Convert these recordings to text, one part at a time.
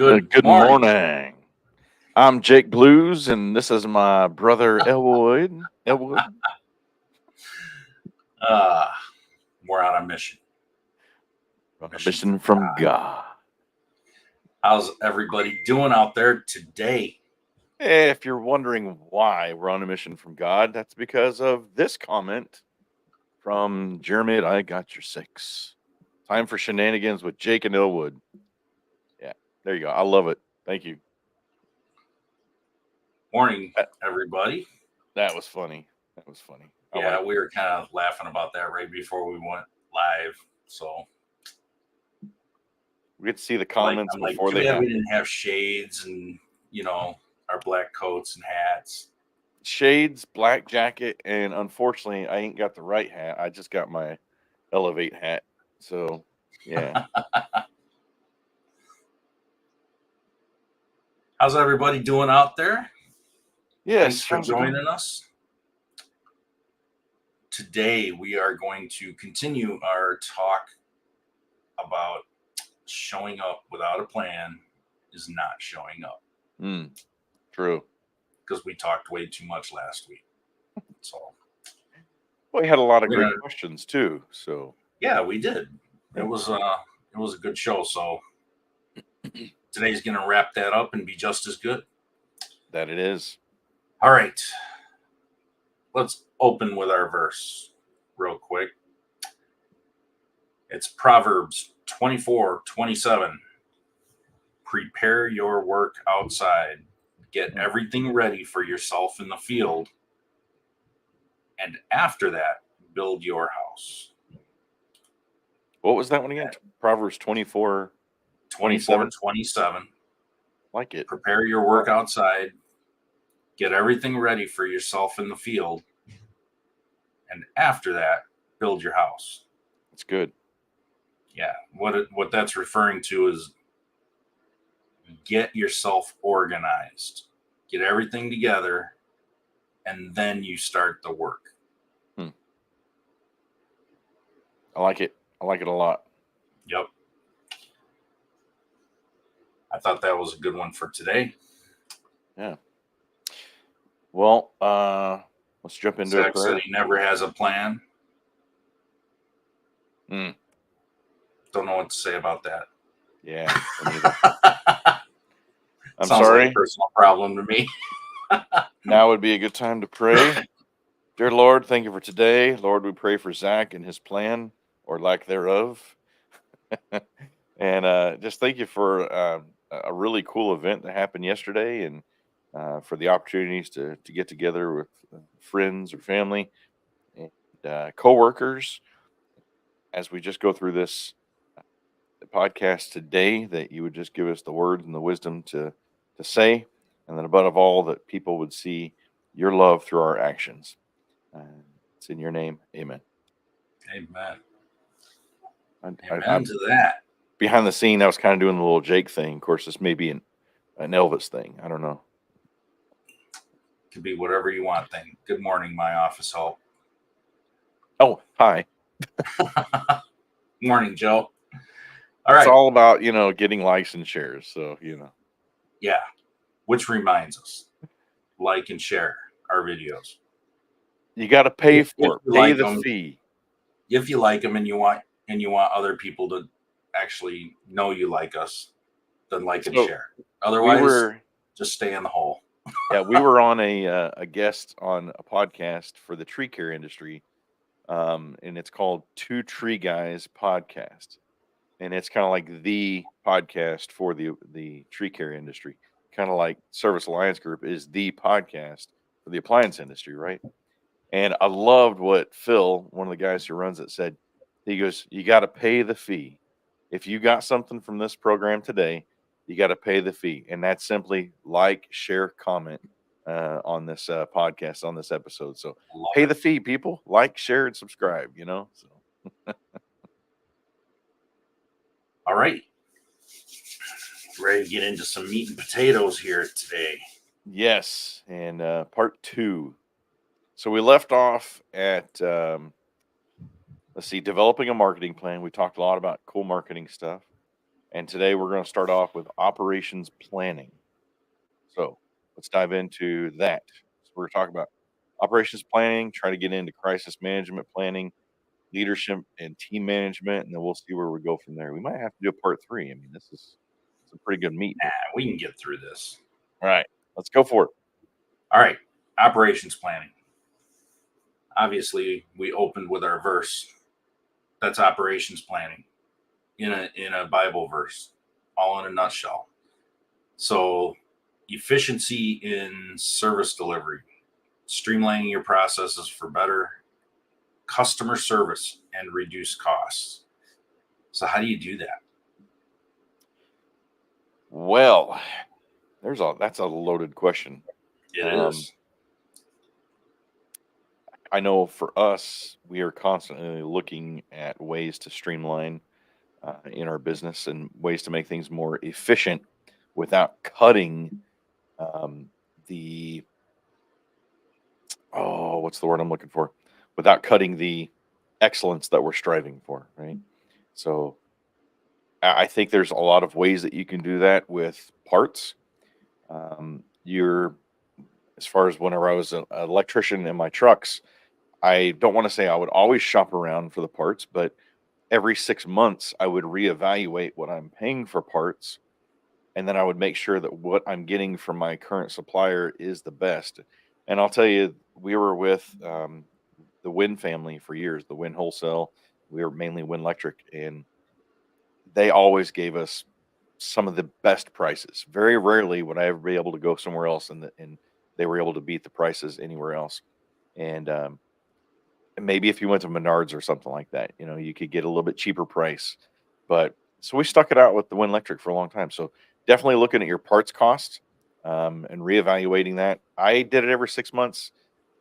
Good Good morning. morning. I'm Jake Blues, and this is my brother Elwood. Elwood, Uh, we're on a mission. on a Mission mission from from God. God. How's everybody doing out there today? If you're wondering why we're on a mission from God, that's because of this comment from Jeremy at I Got Your Six. Time for shenanigans with Jake and Elwood. Yeah, there you go. I love it. Thank you. Morning, That, everybody. that was funny. That was funny. I Yeah, like we were kind of laughing about that right before we went live. So, we get to see the comments I'm like, before too they bad we happen. didn't have shades and our black coats and hats. Shades, black jacket, and unfortunately, I ain't got the right hat. I just got my Elevate hat. So, yeah. How's everybody doing out there? Yes. Thanks for how's it going? joining us. Today, we are going to continue our talk about showing up without a plan is not showing up True. because we talked way too much last week. So, Well, we had a lot of we're great gonna, questions too. So, yeah, we did. yeah, It was a good show. So today's gonna wrap that up and be just as good. that it is. All right, let's open with our verse real quick. It's Proverbs 24:27. Prepare your work outside. Get everything ready for yourself in the field. And after that, build your house. What was that one again? Proverbs 24, 27. 24:27. Like it. Prepare your work outside. Get everything ready for yourself in the field. And after that, build your house. It's good. Yeah. What that's referring to is get yourself organized. Get everything together, and then you start the work. I like it. I like it a lot. Yep. I thought that was a good one for today. Yeah. Well, let's jump into Zach a prayer. said he never has a plan. Mm, Don't know what to say about that. yeah. me neither. I'm Sounds sorry. like a personal problem to me. Now would be a good time to pray. Dear Lord, thank you for today. Lord, we pray for Zach and his plan or lack thereof. And just thank you for a really cool event that happened yesterday and for the opportunities to get together with friends or family and coworkers as we just go through this podcast today, that you would just give us the words and the wisdom to say, and then above all, that people would see your love through our actions. It's in your name. Amen. Amen. I'm Amen to that. behind the scene. I was kind of doing the little Jake thing. Of course, this may be an Elvis thing. I don't know. Could be whatever you want. Thing. Good morning, my office help. Oh, hi. Morning, Joe. It's all about, getting likes and shares. So, Yeah. Which reminds us, like and share our videos. You got to pay If for it. you Pay like the them, fee. If you like them and you want other people to actually know you like us, then like and share. Otherwise, just stay in the hole. Yeah, we were on a guest on a podcast for the tree care industry, and it's called Two Tree Guys Podcast, and it's kind of like the podcast for the tree care industry, kind of like Service Alliance Group is the podcast for the appliance industry, right? And I loved what Phil, one of the guys who runs it, said. He goes, "You got to pay the fee. If you got something from this program today, you got to pay the fee, and that's simply like, share, comment on this podcast, on this episode. So pay the fee, people. Like, share, and subscribe. So all right, ready to get into some meat and potatoes here today. Yes, and part 2. So we left off at let's see, developing a marketing plan. We talked a lot about cool marketing stuff. And today we're going to start off with operations planning. So let's dive into that. So we're talking about operations planning, try to get into crisis management planning, leadership and team management, and then we'll see where we go from there. We might have to do a part three. I mean, this is some pretty good meat here. We can get through this. All right, let's go for it. All right, operations planning. Obviously, we opened with our verse. That's operations planning in a Bible verse, all in a nutshell. So, efficiency in service delivery, streamlining your processes for better customer service and reduce costs. So, how do you do that? Well, that's a loaded question. It is. I know for us, we are constantly looking at ways to streamline in our business and ways to make things more efficient without cutting the what's the word I'm looking for? Without cutting the excellence that we're striving for, right? So I think there's a lot of ways that you can do that with parts. You're as far as whenever I was an electrician in my trucks, I don't want to say I would always shop around for the parts, but every 6 months I would reevaluate what I'm paying for parts, and then I would make sure that what I'm getting from my current supplier is the best. And I'll tell you, we were with the Win family for years, the Win Wholesale. We were mainly Win Electric, and they always gave us some of the best prices. Very rarely would I ever be able to go somewhere else and they were able to beat the prices anywhere else. And maybe if you went to Menards or something like that, you could get a little bit cheaper price. But so we stuck it out with the Win Electric for a long time. So definitely looking at your parts cost and reevaluating that. I did it every 6 months.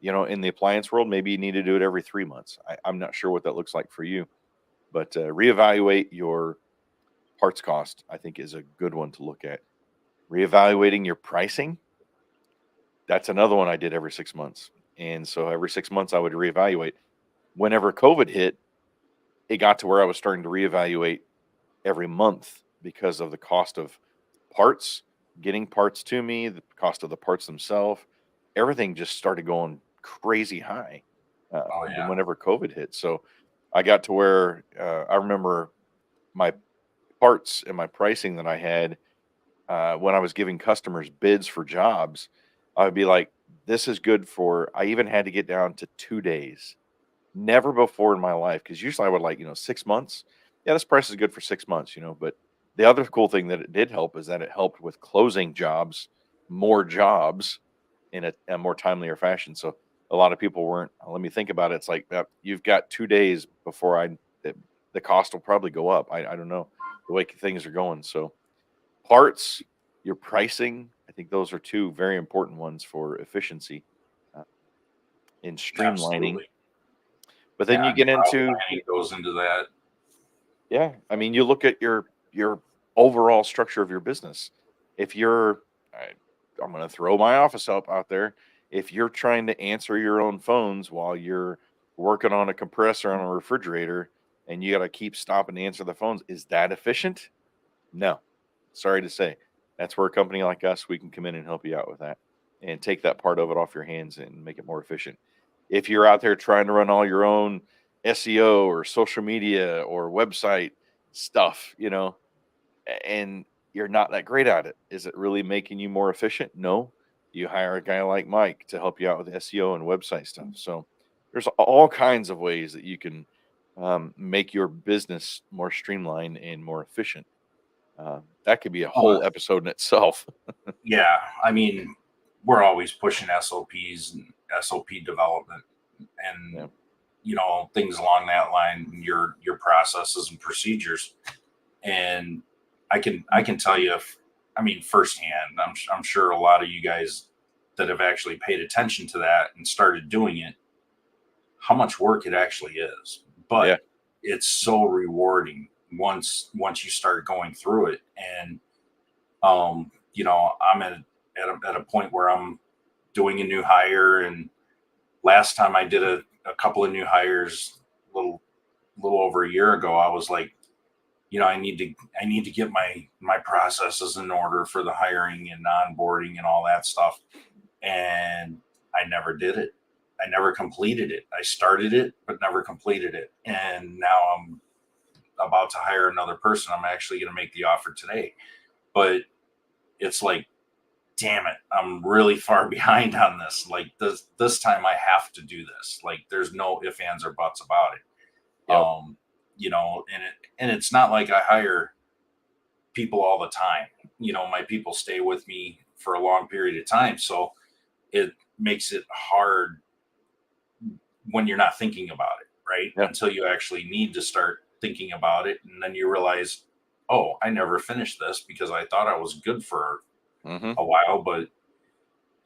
In the appliance world, maybe you need to do it every 3 months. I'm not sure what that looks like for you, but reevaluate your parts cost, I think, is a good one to look at. Reevaluating your pricing. That's another one I did every 6 months. And so every 6 months I would reevaluate. Whenever COVID hit, it got to where I was starting to reevaluate every month because of the cost of parts, getting parts to me, the cost of the parts themselves. Everything just started going crazy high whenever COVID hit. So I got to where I remember my parts and my pricing that I had when I was giving customers bids for jobs. I would be like, this is good for, I even had to get down to 2 days. Never before in my life, because usually I would 6 months. Yeah, this price is good for 6 months, but the other cool thing that it did help is that it helped with closing more jobs in a more timelier fashion. So a lot of people weren't, let me think about it. It's like, you've got 2 days before the cost will probably go up. I don't know the way things are going. So parts, your pricing, I think those are two very important ones for efficiency in streamlining. Absolutely. But then you get into goes into that. Yeah, I mean, you look at your overall structure of your business. If I'm going to throw my office help out there. If you're trying to answer your own phones while you're working on a compressor on a refrigerator, and you got to keep stopping to answer the phones, is that efficient? No, sorry to say. That's where a company like us, we can come in and help you out with that and take that part of it off your hands and make it more efficient. If you're out there trying to run all your own SEO or social media or website stuff, and you're not that great at it, is it really making you more efficient? No. You hire a guy like Mike to help you out with SEO and website stuff. So there's all kinds of ways that you can make your business more streamlined and more efficient. That could be a whole episode in itself. Yeah, I mean, we're always pushing SOPs and SOP development and things along that line, your processes and procedures. And I can tell you, firsthand, I'm sure a lot of you guys that have actually paid attention to that and started doing it, how much work it actually is. But it's so rewarding once you start going through it. And I'm at a point where I'm doing a new hire, and last time I did a couple of new hires a little over a year ago, I was like, I need to get my processes in order for the hiring and onboarding and all that stuff. And I never did it. I never completed it. I started it, but never completed it. And now I'm about to hire another person. I'm actually going to make the offer today. But it's like, damn it, I'm really far behind on this. Like this time I have to do this. Like there's no ifs, ands, or buts about it. Yep. And it's not like I hire people all the time. My people stay with me for a long period of time. So it makes it hard when you're not thinking about it, right? Yep. Until you actually need to start thinking about it. And then you realize, oh, I never finished this because I thought I was good for a while. But,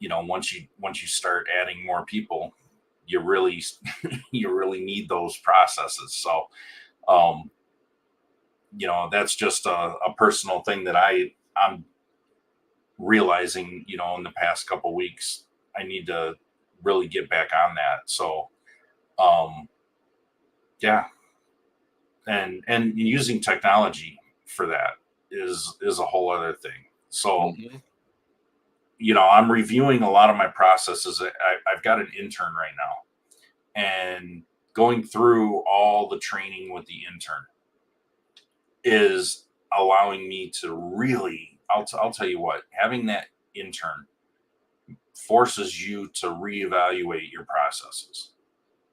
once you start adding more people, you really, you really need those processes. So, that's just a personal thing that I'm realizing, in the past couple weeks, I need to really get back on that. So, yeah. And using technology for that is a whole other thing. So, I'm reviewing a lot of my processes. I've got an intern right now, and going through all the training with the intern is allowing me to really, I'll tell you what, having that intern forces you to reevaluate your processes,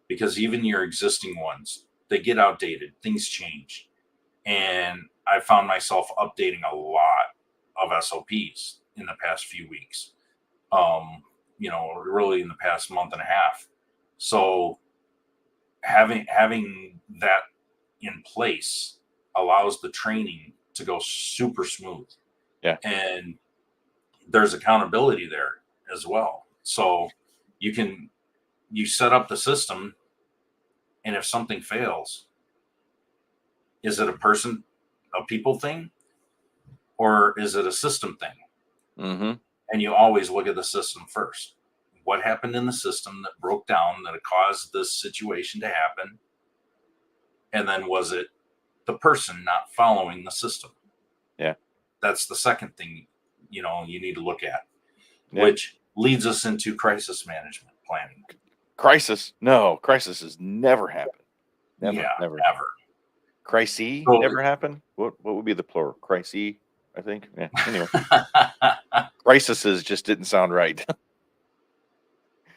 because even your existing ones, they get outdated, things change. And I found myself updating a lot of SOPs in the past few weeks, really in the past month and a half. So having that in place allows the training to go super smooth. Yeah. And there's accountability there as well. So you set up the system, and if something fails, is it a people thing, or is it a system thing? And you always look at the system first. What happened in the system that broke down, that caused this situation to happen? And then was it the person not following the system? Yeah. That's the second thing, you need to look at, Yeah. which leads us into crisis management planning. Crisis? No, crisis has never happened. Never. Crisis never happened? What would be the plural? Crisis, I think. Yeah. Anyway. Crises just didn't sound right.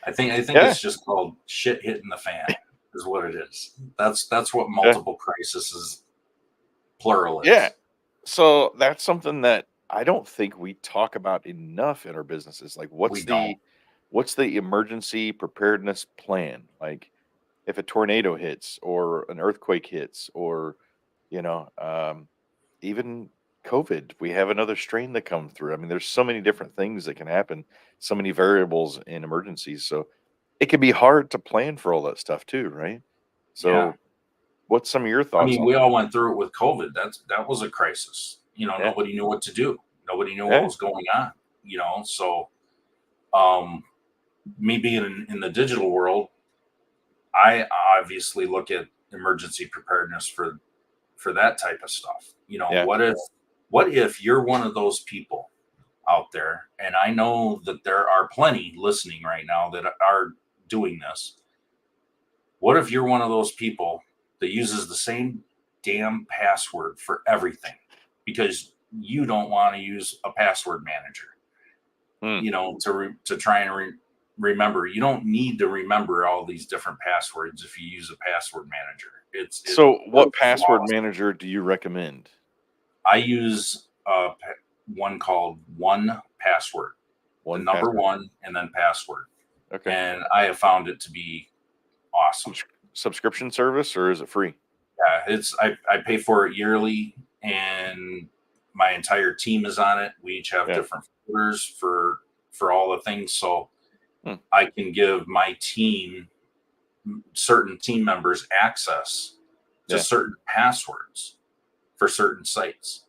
I think it's just called shit hitting the fan is what it is. That's what multiple crises is, plural is. Yeah. So that's something that I don't think we talk about enough in our businesses. Like what's the emergency preparedness plan? Like if a tornado hits or an earthquake hits, or even COVID, we have another strain that come through. I mean, there's so many different things that can happen, so many variables in emergencies. So it can be hard to plan for all that stuff too, right? So what's some of your thoughts? I mean, we all went through it with COVID. That was a crisis. Nobody knew what to do. Nobody knew what was going on. So me being in the digital world, I obviously look at emergency preparedness for that type of stuff. What if you're one of those people out there, and I know that there are plenty listening right now that are doing this. What if you're one of those people that uses the same damn password for everything because you don't want to use a password manager, to try and remember? You don't need to remember all these different passwords if you use a password manager. So what password manager do you recommend? I use one called 1Password. The number 1 and then password. Okay. And I have found it to be awesome. Subscription service, or is it free? Yeah, I pay for it yearly, and my entire team is on it. We each have different folders for all the things, so I can give my team, certain team members, access to certain passwords for certain sites.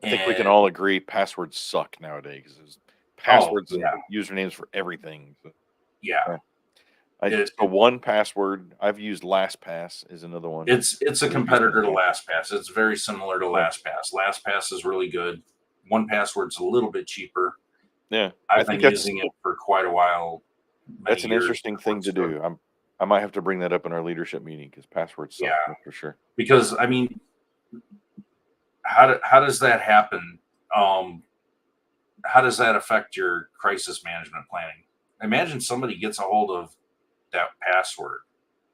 I think we can all agree passwords suck nowadays. Passwords and usernames for everything. Yeah. It, So 1Password. I've used LastPass is another one. it's a that we use competitor to sometimes. LastPass. It's very similar to LastPass. LastPass is really good. 1Password's a little bit cheaper. Yeah, I I've think been that's using it for quite a while, many that's an years. interesting It thing works to good. do. I might have to bring that up in our leadership meeting because passwords Yeah, suck, that's for sure. because I mean, how does that happen? Um, how does that affect your crisis management planning? Imagine somebody gets a hold of that password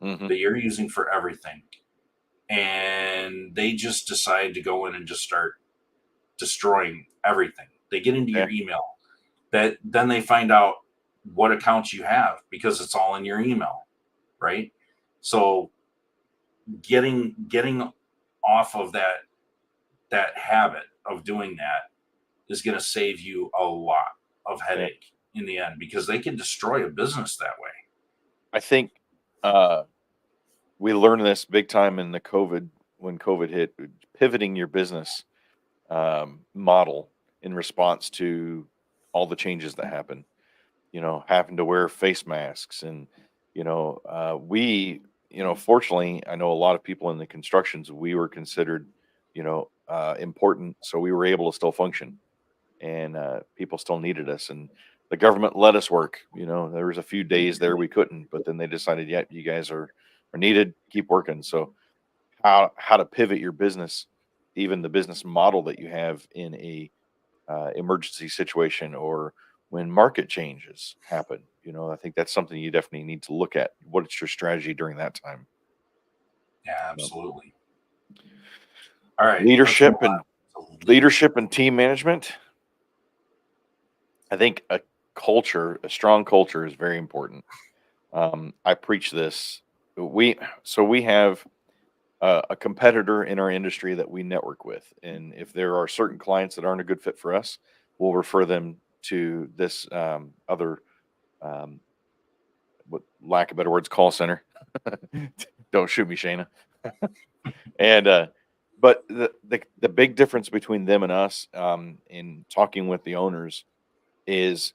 Hmm. that you're using for everything, and they just decide to go in and just start destroying everything. They get into Yeah, your email. That then they find out what accounts you have because it's all in your email, right? So getting off of that habit of doing that is going to save you a lot of yeah. headache in the end because they can destroy a business that way. I think uh, we learned this big time in the COVID when COVID hit, pivoting your business model in response to all the changes that happened. Having to wear face masks and we fortunately, I know a lot of people in the constructions, we were considered important, so we were able to still function, and people still needed us, and the government let us work. There was a few days there we couldn't, but then they decided, yeah, you guys are needed, keep working. So how to pivot your business, even the business model that you have in a emergency situation, or when market changes happen. I think that's something you definitely need to look at. What's your strategy during that time? Yeah, You know, absolutely. All right, let's move leadership and on to leadership and team management. I think a strong culture is very important. I preach this. We have a competitor in our industry that we network with, and if there are certain clients that aren't a good fit for us, we'll refer them to this other, um, what lack of better words, call center. Don't shoot me, Shayna. And but the big difference between them and us, in talking with the owners, is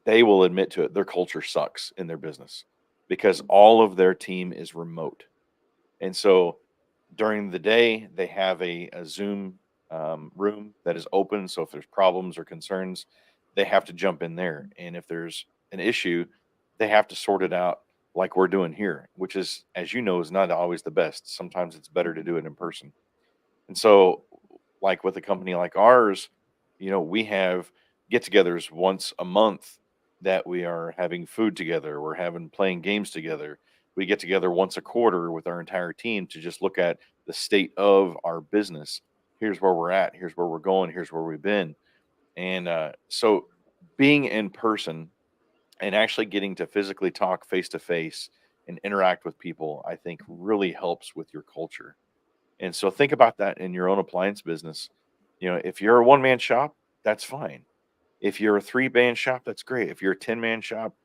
they will admit to it. Their culture sucks in their business because all of their team is remote, and so during the day they have a Zoom room that is open. So if there's problems or concerns, they have to jump in there, and if there's an issue, they have to sort it out like we're doing here, which is, as you know, is not always the best. Sometimes it's better to do it in person. And so, like with a company like ours, we have get-togethers once a month that we are having food together. We're having playing games together. We get together once a quarter with our entire team to just look at the state of our business. Here's where we're at. Here's where we're going. Here's where we've been. And so, being in person and actually getting to physically talk face to face and interact with people, I think really helps with your culture. And so think about that in your own appliance business. If you're a one-man shop, that's fine. If you're a three-man shop, that's great. If you're a 10-man shop,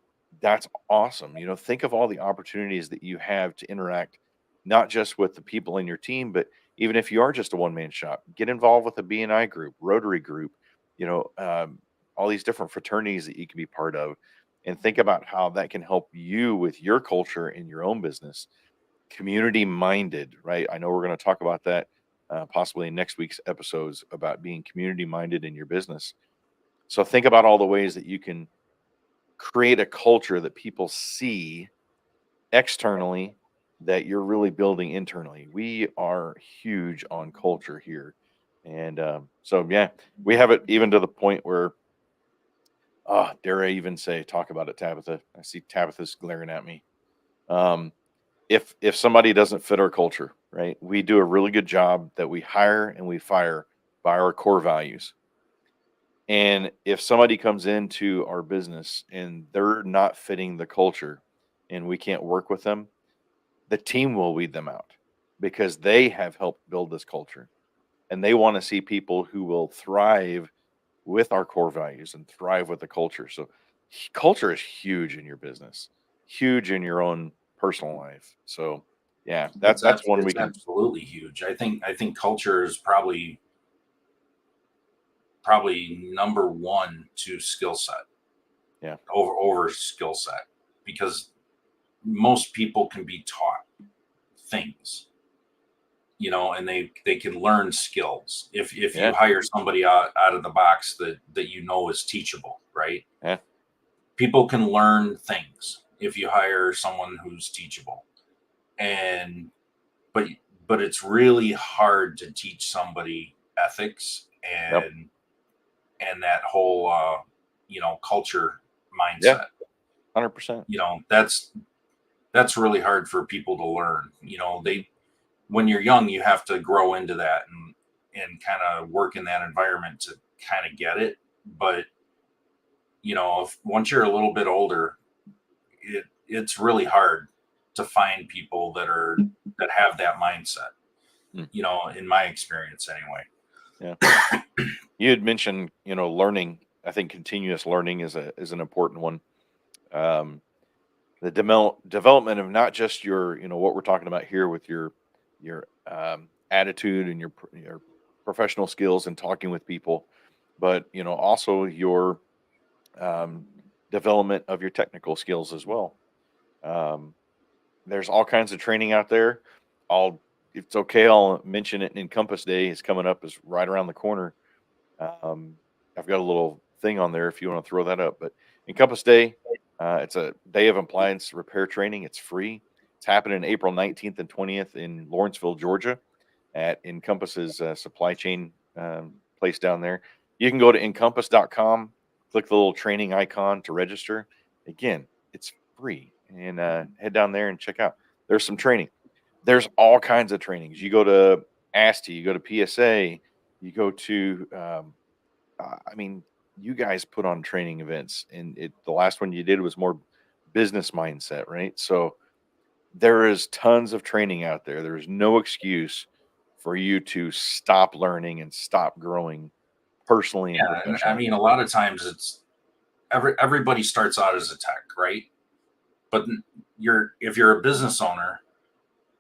that's awesome. Think of all the opportunities that you have to interact, not just with the people in your team, but even if you are just a one-man shop, get involved with a BNI group, Rotary group, you know, um, all these different fraternities that you can be part of, and think about how that can help you with your culture in your own business. Community minded, right? I know we're going to talk about that possibly in next week's episodes about being community minded in your business. So think about all the ways that you can create a culture that people see externally that you're really building internally. We are huge on culture here. And so, yeah, we have it even to the point where, dare I even say, talk about it, Tabitha? I see Tabitha's glaring at me. Um, if somebody doesn't fit our culture, right? We do a really good job that we hire and we fire by our core values. And if somebody comes into our business and they're not fitting the culture and we can't work with them, the team will weed them out because they have helped build this culture, and they want to see people who will thrive with our core values and thrive with the culture. So culture is huge in your business, huge in your own personal life. So yeah, that's one we it's can. absolutely huge. I think culture is probably number one to skill set Yeah. over skill set because most people can be taught things, and they can learn skills if you Yeah. hire somebody out of the box that is teachable, right? Yeah. People can learn things if you hire someone who's teachable. And but it's really hard to teach somebody ethics Yep. that whole culture Yeah. mindset. 100%. That's really hard for people to learn. They when you're young, you have to grow into that and kind of work in that environment to kind of get it. But if once you're a little bit older, it's really hard to find people that have that mindset. Mm. In my experience, anyway. Yeah. You had mentioned, learning. I think continuous learning is an important one. Um, the development of not just your, what we're talking about here with your attitude and your professional skills and talking with people, but also your um, development of your technical skills as well. Um, there's all kinds of training out there. I'll If it's okay, I'll mention it. Encompass Day is coming up, is right around the corner. Um, I've got a little thing on there if you want to throw that up. But Encompass Day, it's a day of appliance repair training. It's free. It's happening April 19th and 20th in Lawrenceville, Georgia, at Encompass's supply chain place down there. You can go to encompass.com, click the little training icon to register. Again, it's free, and head down there and check out. There's some training. There's all kinds of trainings. You go to ASTI, you go to PSA, you go to, I mean, you guys put on training events, and the last one you did was more business mindset, right? So there is tons of training out there. There's no excuse for you to stop learning and stop growing personally and Yeah, and I professionally. mean, a lot of times everybody starts out as a tech, right? But if you're a business owner,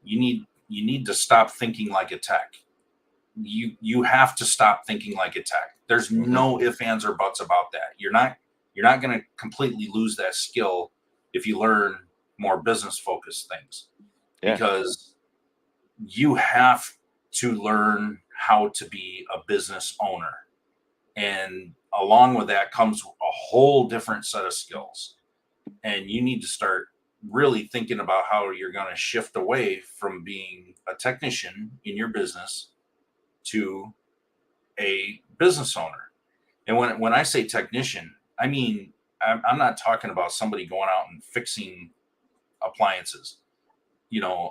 you need to stop thinking like a tech. You have to stop thinking like a tech. There's Hmm. no ifs, ands, or buts about that. You're not going to completely lose that skill if you learn more business focused things, Yeah. because you have to learn how to be a business owner. And along with that comes a whole different set of skills. And you need to start really thinking about how you're going to shift away from being a technician in your business to a business owner. And when I say technician, I mean, I'm not talking about somebody going out and fixing appliances,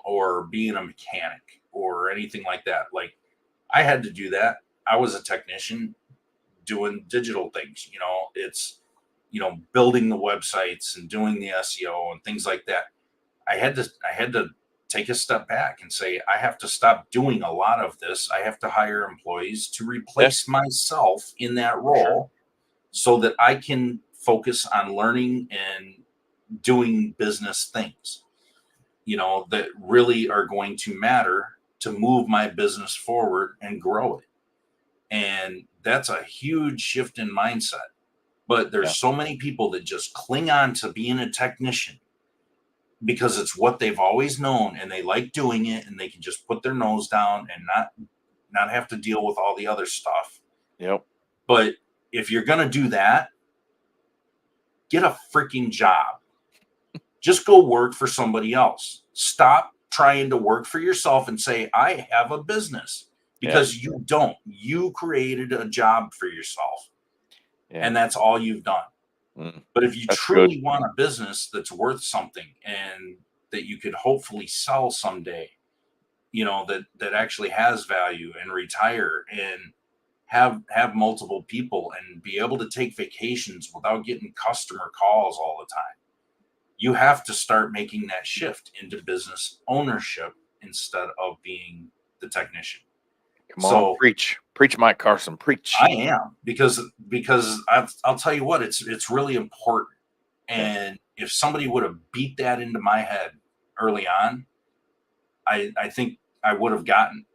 or being a mechanic or anything like that. Like, I had to do that. I was a technician doing digital things. It's building the websites and doing the SEO and things like that. I had to take a step back and say, I have to stop doing a lot of this. I have to hire employees to Yeah, replace myself in that for sure. role so that I can focus on learning and doing business things, that really are going to matter to move my business forward and grow it. And that's a huge shift in mindset. But there's Yeah. so many people that just cling on to being a technician because it's what they've always known, and they like doing it, and they can just put their nose down and not have to deal with all the other stuff. Yep. But if you're going to do that, get a freaking job. Just go work for somebody else. Stop trying to work for yourself and say, I have a business, Yeah. because you don't. You created a job for yourself, Yeah. and that's all you've done. Mm, But if you that's good. truly want a business that's worth something and that you could hopefully sell someday, that actually has value, and retire and have multiple people and be able to take vacations without getting customer calls all the time, you have to start making that shift into business ownership instead of being the technician. Come on, So preach, preach, Mike Carson, preach. I am, because I'll tell you what, it's really important. Yeah. And if somebody would have beat that into my head early on, I think I would have gotten,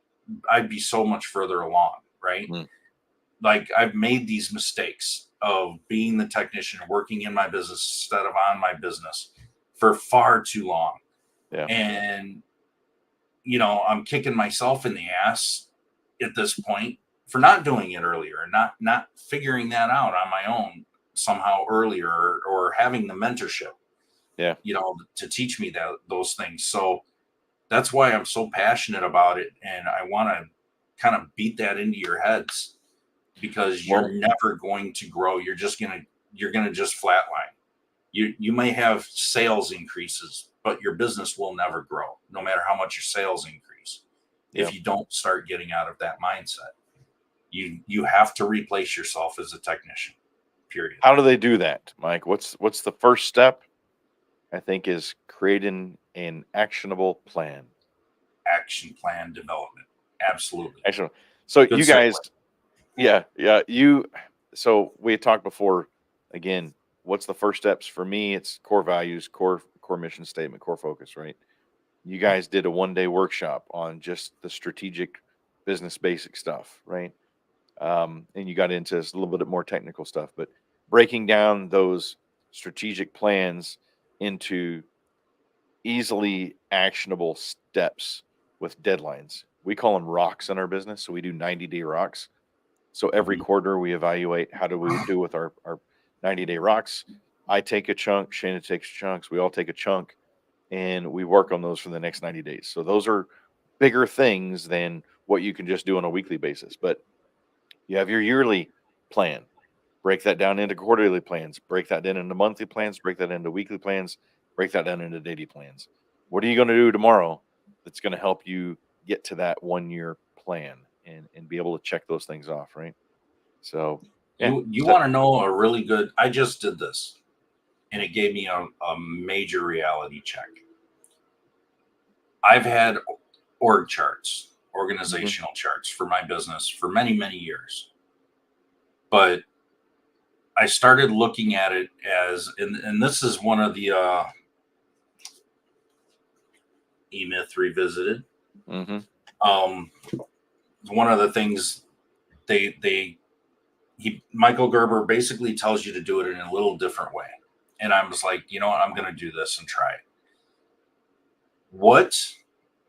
I'd be so much further along, right? Mm, Like, I've made these mistakes of being the technician, working in my business instead of on my business for far too long. Yeah. And, you know, I'm kicking myself in the ass at this point for not doing it earlier and not figuring that out on my own somehow earlier, or having the mentorship, Yeah. you know, to teach me those things. So that's why I'm so passionate about it. And I want to kind of beat that into your heads, because you're Well, never going to grow. You're going to just flatline. You may have sales increases, but your business will never grow, no matter how much your sales increase. yeah. If you don't start getting out of that mindset, you have to replace yourself as a technician. Period. How do they do that, Mike? What's the first step? I think is creating an actionable plan. Action plan development. Absolutely. Actually, so Good you segue. guys, yeah, so we had talked before. Again, what's the first steps for me? It's core values, core mission statement, core focus, right? You guys did a 1-day workshop on just the strategic business basic stuff, right? And you got into this a little bit more technical stuff, but breaking down those strategic plans into easily actionable steps with deadlines. We call them rocks in our business. So we do 90-day rocks. So every Mhm. quarter we evaluate how do we do with our 90-day rocks. I take a chunk, Shana takes chunks, we all take a chunk, and we work on those for the next 90 days. So those are bigger things than what you can just do on a weekly basis. But you have your yearly plan, break that down into quarterly plans, break that down into monthly plans, break that into weekly plans, break that down into daily plans. What are you going to do tomorrow that's going to help you get to that 1-year plan and be able to check those things off, right? So, yeah. You want to know a really good? I just did this, and it gave me a major reality check. I've had org charts, organizational charts for my business for many years, but I started looking at it as, and this is one of the E-Myth Revisited. Mm-hmm. One of the things Michael Gerber basically tells you to do it in a little different way. And I was like, you know what, I'm going to do this and try it. What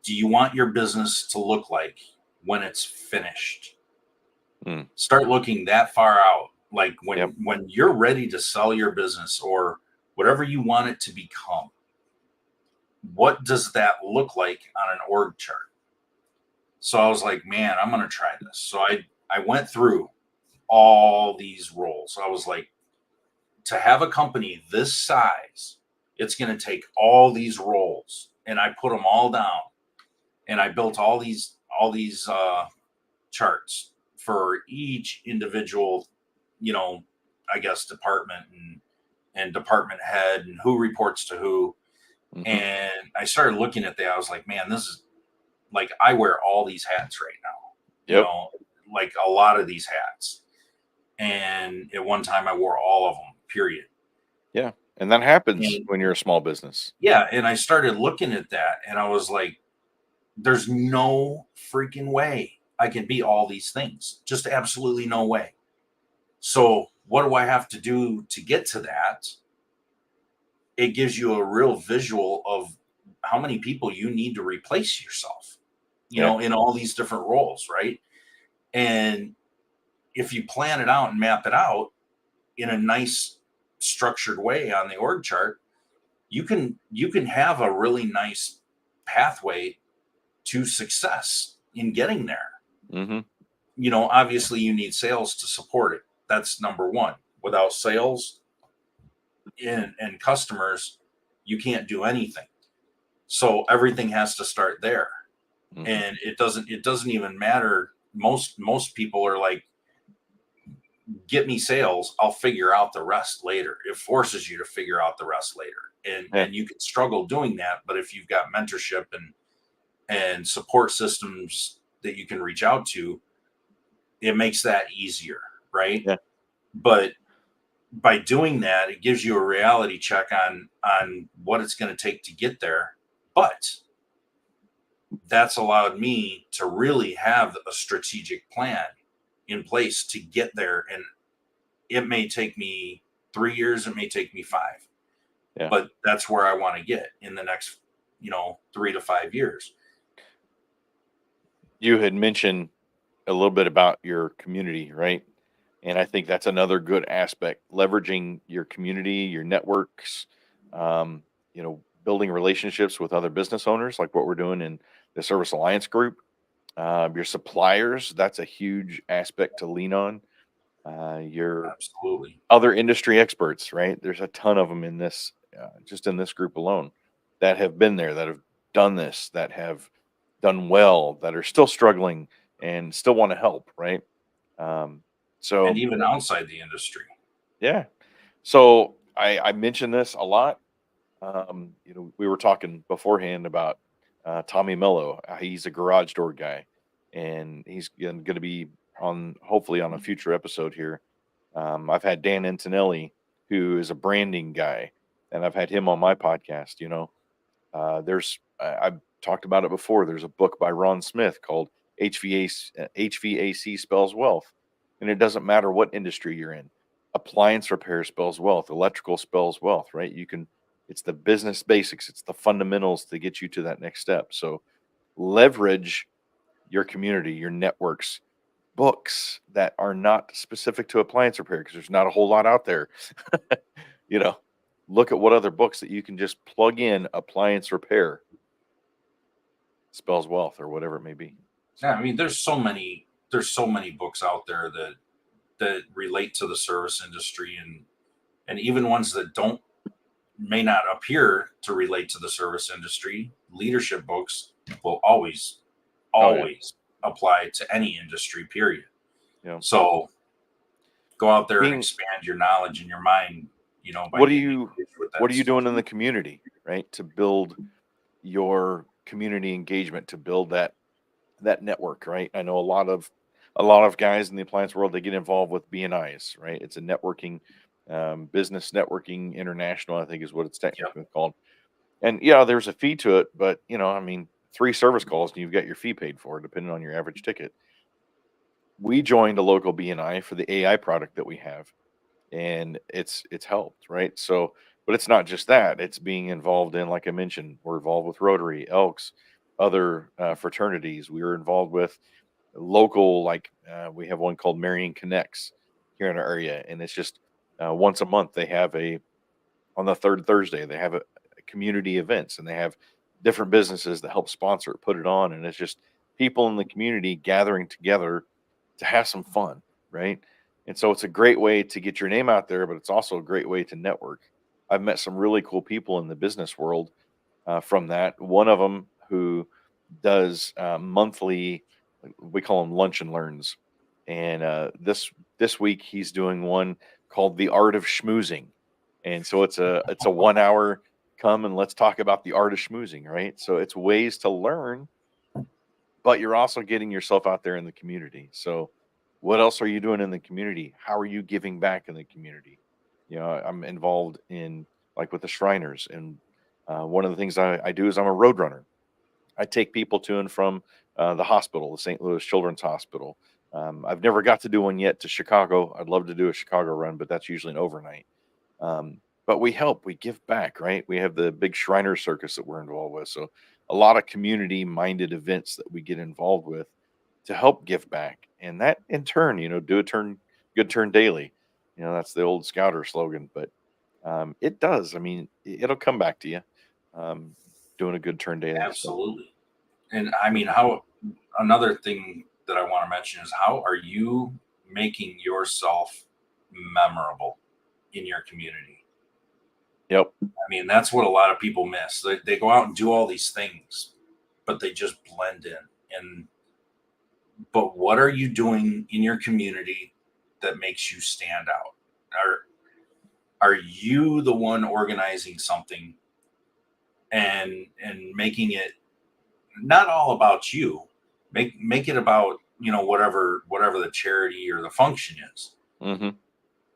do you want your business to look like when it's finished? Start looking that far out. Like when you're ready to sell your business or whatever you want it to become, what does that look like on an org chart? So I was like, man, I'm going to try this. So I went through all these roles. I was like, to have a company this size, it's going to take all these roles, and I put them all down, and I built all these charts for each individual, you know, I guess department and department head and who reports to who. Mm-hmm. And I started looking at that. I was like, man, this is like, I wear all these hats right now. You know, like a lot of these hats. And at one time I wore all of them, period. Yeah. And that happens when you're a small business. Yeah. And I started looking at that and I was like, there's no freaking way I can be all these things. Just absolutely no way. So what do I have to do to get to that? It gives you a real visual of how many people you need to replace yourself, you know, in all these different roles, right? And if you plan it out and map it out in a nice structured way on the org chart, you can have a really nice pathway to success in getting there. Mm-hmm. You know, obviously you need sales to support it. That's number one. Without sales and customers, you can't do anything. So everything has to start there. Mm-hmm. And it doesn't even matter. Most people are like, get me sales, I'll figure out the rest later. It forces you to figure out the rest later. And you can struggle doing that. But if you've got mentorship and support systems that you can reach out to, it makes that easier, right? Yeah. But by doing that, it gives you a reality check on what it's going to take to get there. But that's allowed me to really have a strategic plan in place to get there. And it may take me 3 years, it may take me 5. Yeah. but that's where I want to get in the next, 3 to 5 years. You had mentioned a little bit about your community, right? And I think that's another good aspect, leveraging your community, your networks, um, building relationships with other business owners, like what we're doing in the Service Alliance group. Your suppliers, that's a huge aspect to lean on. Your Absolutely. other industry experts, right? There's a ton of them in this, just in this group alone, that have been there, that have done this, that have done well, that are still struggling and still want to help, right? Um, And so even outside the industry. yeah, so I mention this a lot. We were talking beforehand about Tommy Mello. He's a garage door guy, and he's going to be on, hopefully on a future episode here. I've had Dan Antonelli, who is a branding guy, and I've had him on my podcast. I've talked about it before. There's a book by Ron Smith called HVAC Spells Wealth, and it doesn't matter what industry you're in. Appliance repair spells wealth. Electrical spells wealth. Right? It's the business basics. It's the fundamentals to get you to that next step. So leverage your community, your networks, books that are not specific to appliance repair, because there's not a whole lot out there. you know, Look at what other books that you can just plug in appliance repair spells wealth or whatever it may be. Yeah, I mean, there's so many books out there that relate to the service industry, and even ones that don't may not appear to relate to the service industry. Leadership books will always Oh yeah. always apply to any industry, period. Yeah. So go out there and Being expand your knowledge and your mind, by what are getting you engaged with what that are you stuff. doing in the community, right? To build your community engagement, to build that network, right? I know a lot of guys in the appliance world, they get involved with BNIs, right? It's a networking, business networking international, I think is what it's Yep. technically called. And yeah, there's a fee to it, but I mean, 3 service calls and you've got your fee paid for, depending on your average ticket. We joined a local BNI for the AI product that we have, and it's helped, right? So, but it's not just that; it's being involved in, like I mentioned, we're involved with Rotary, Elks, other fraternities. We were involved with local, like we have one called Marion Connects here in our area, and it's just once a month they have on the third Thursday they have a community events, and they have different businesses that help sponsor it, put it on, and it's just people in the community gathering together to have some fun, right? And so it's a great way to get your name out there, but it's also a great way to network. I've met some really cool people in the business world from that. One of them who does monthly, we call them lunch and learns, and this week he's doing one called the Art of Schmoozing, and so it's a 1 hour come and let's talk about the art of schmoozing, right? So it's ways to learn, but you're also getting yourself out there in the community. So what else are you doing in the community? How are you giving back in the community? I'm involved in, like, with the Shriners, and one of the things I do is I'm a road runner. I take people to and from the hospital, the St. Louis Children's Hospital. I've never got to do one yet to Chicago. I'd love to do a Chicago run, but that's usually an overnight. But we help, we give back, right? We have the big Shriner Circus that we're involved with. So a lot of community minded events that we get involved with to help give back. And that in turn, do a good turn daily. That's the old Scouter slogan, but it does. I mean, it'll come back to you. Um, Doing a good turn daily. So Absolutely. And I mean, how another thing that I want to mention is, how are you making yourself memorable in your community? yep. I mean, that's what a lot of people miss. They go out and do all these things, but they just blend in. But what are you doing in your community that makes you stand out? Are you the one organizing something and making it not all about you? Make it about, whatever the charity or the function is. Hmm.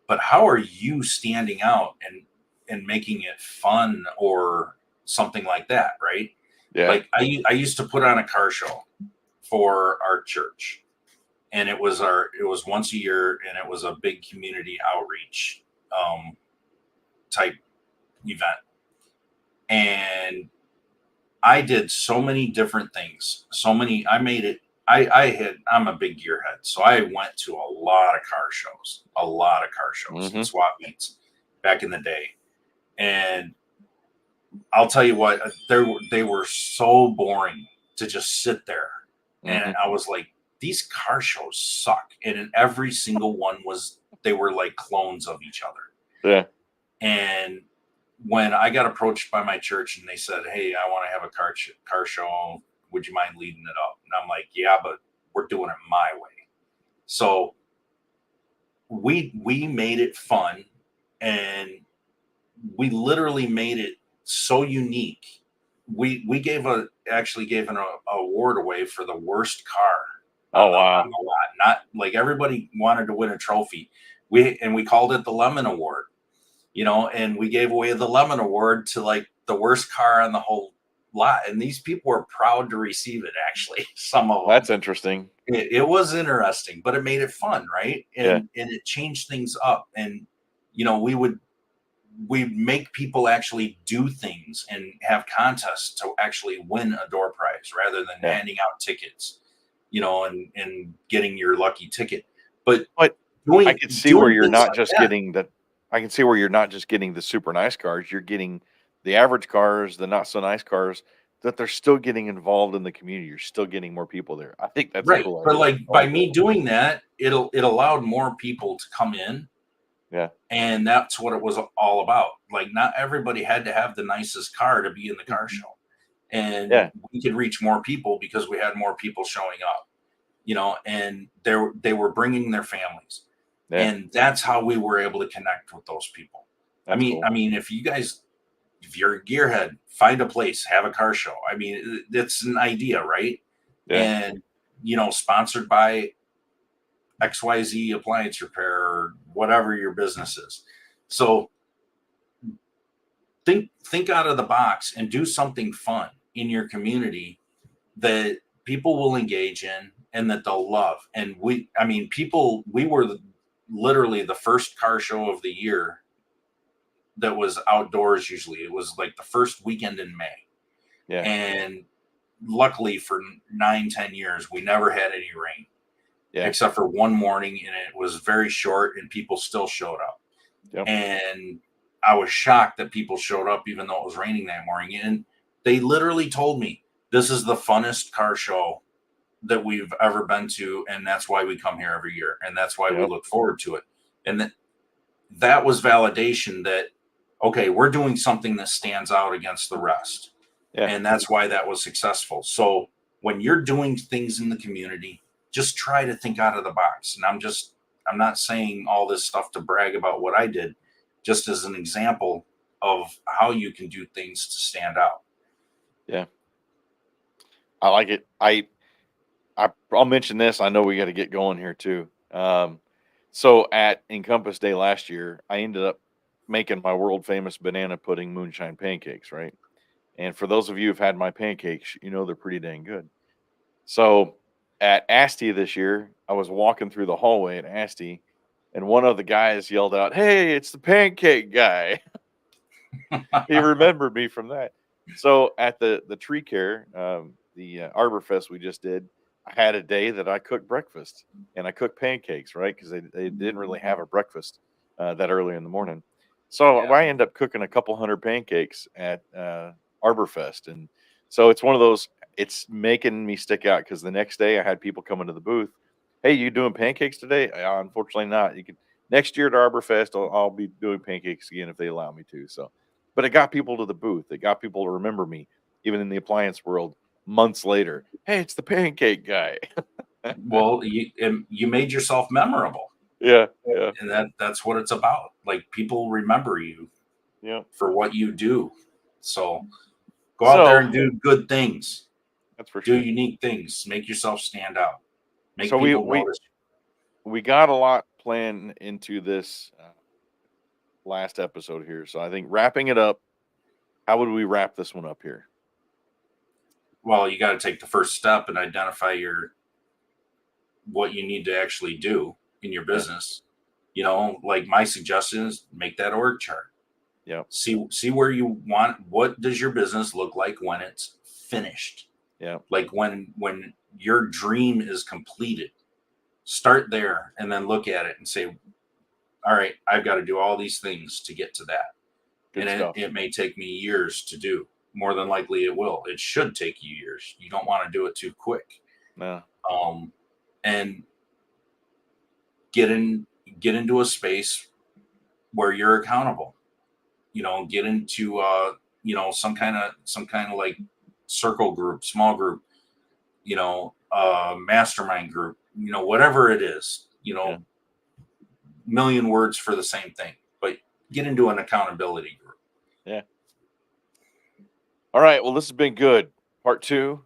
But how are you standing out and making it fun or something like that, right? Yeah. Like I used to put on a car show for our church, and it was once a year, and it was a big community outreach type event. And I did so many different things. I made it. I'm a big gearhead. So I went to a lot of car shows and Mm-hmm. swap meets back in the day. And I'll tell you what, they were so boring to just sit there. Mm-hmm. And I was like, these car shows suck. And in every single one they were like clones of each other. Yeah. And when I got approached by my church and they said, "Hey, I want to have a car show. Would you mind leading it up?" And I'm like, "Yeah, but we're doing it my way." So we made it fun, and we literally made it so unique. We actually gave an award away for the worst car Oh, on wow. the lot. Not like everybody wanted to win a trophy. We called it the Lemon Award, and we gave away the Lemon Award to like the worst car on the whole lot. And these people were proud to receive it, actually. Some of them. That's interesting. It was interesting, but it made it fun, right? Yeah. And it changed things up. And we'd make people actually do things and have contests to actually win a door prize rather than Yeah. handing out tickets, and getting your lucky ticket. But I can see where you're not like just that, getting the. I can see where you're not just getting the super nice cars. You're getting the average cars, the not so nice cars. That they're still getting involved in the community. You're still getting more people there. I think that's a right. cool But idea. like I by like me that. doing that, it allowed more people to come in. Yeah. And that's what it was all about. Like, not everybody had to have the nicest car to be in the car show. And Yeah. we could reach more people because we had more people showing up, and they were bringing their families. Yeah. And that's how we were able to connect with those people. That's cool. If you're a gearhead, find a place, have a car show. I mean, it's an idea, right? Yeah. And, sponsored by XYZ appliance repair or whatever your business is. So think out of the box and do something fun in your community that people will engage in and that they'll love. And we were literally the first car show of the year that was outdoors. Usually it was like the first weekend in May. Yeah. And luckily for 9-10 years, we never had any rain. Yeah. Except for one morning, and it was very short, and people still showed up. Yep. And I was shocked that people showed up even though it was raining that morning. And they literally told me, this is the funnest car show that we've ever been to, and that's why we come here every year, and that's why we look forward to it. And that was validation that, okay, we're doing something that stands out against the rest. Yeah. And that's why that was successful. So when you're doing things in the community, just try to think out of the box. And I'm not saying all this stuff to brag about what I did, just as an example of how you can do things to stand out. Yeah. I like it. I'll mention this. I know we got to get going here too. So at Encompass Day last year, I ended up making my world famous banana pudding moonshine pancakes, right? And for those of you who've had my pancakes, they're pretty dang good. So at Asti this year, I was walking through the hallway at Asti, and one of the guys yelled out, "Hey, it's the pancake guy." He remembered me from that. So at the tree care, the Arbor Fest we just did, I had a day that I cooked breakfast and I cooked pancakes, right? Because they didn't really have a breakfast that early in the morning. So I ended up cooking a couple hundred pancakes at Arbor Fest. And so it's one of those, it's making me stick out because the next day I had people come into the booth. "Hey, you doing pancakes today?" Unfortunately not. You could next year at Arbor Fest, I'll be doing pancakes again if they allow me to. So, but it got people to the booth. It got people to remember me, even in the appliance world months later. "Hey, it's the pancake guy." Well, you made yourself memorable. Yeah. And that's what it's about. Like, people remember you for what you do. So go out there and do good things. That's for Do sure. unique things. Make yourself stand out. Make So people notice. we got a lot planned into this last episode here. So I think wrapping it up, how would we wrap this one up here? Well, you got to take the first step and identify what you need to actually do in your business. Like my suggestion is make that org chart. Yep. See where you want. What does your business look like when it's finished? Yep. Like when your dream is completed. Start there and then look at it and say, all right, I've got to do all these things to get to that. Good And stuff. it may take me years to do. More than likely it will. It should take you years. You don't want to do it too quick. No. And get into a space where you're accountable. Get into some kind of like circle group, small group, mastermind group, whatever it is, Yeah. million words for the same thing, but get into an accountability group. Yeah. All right. Well, this has been good. Part 2.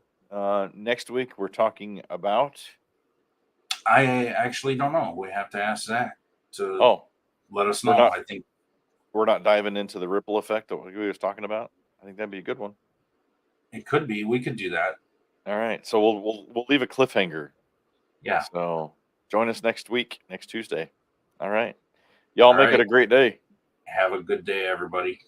Next week we're talking about. I actually don't know. We have to ask Zach to Oh, let us we're know. not- I think we're not diving into the ripple effect that we was talking about. I think that'd be a good one. it could be. We could do that. All right. So we'll leave a cliffhanger. Yeah. So join us next week, next Tuesday. All right. Y'all All make it right. a great day. Have a good day, everybody.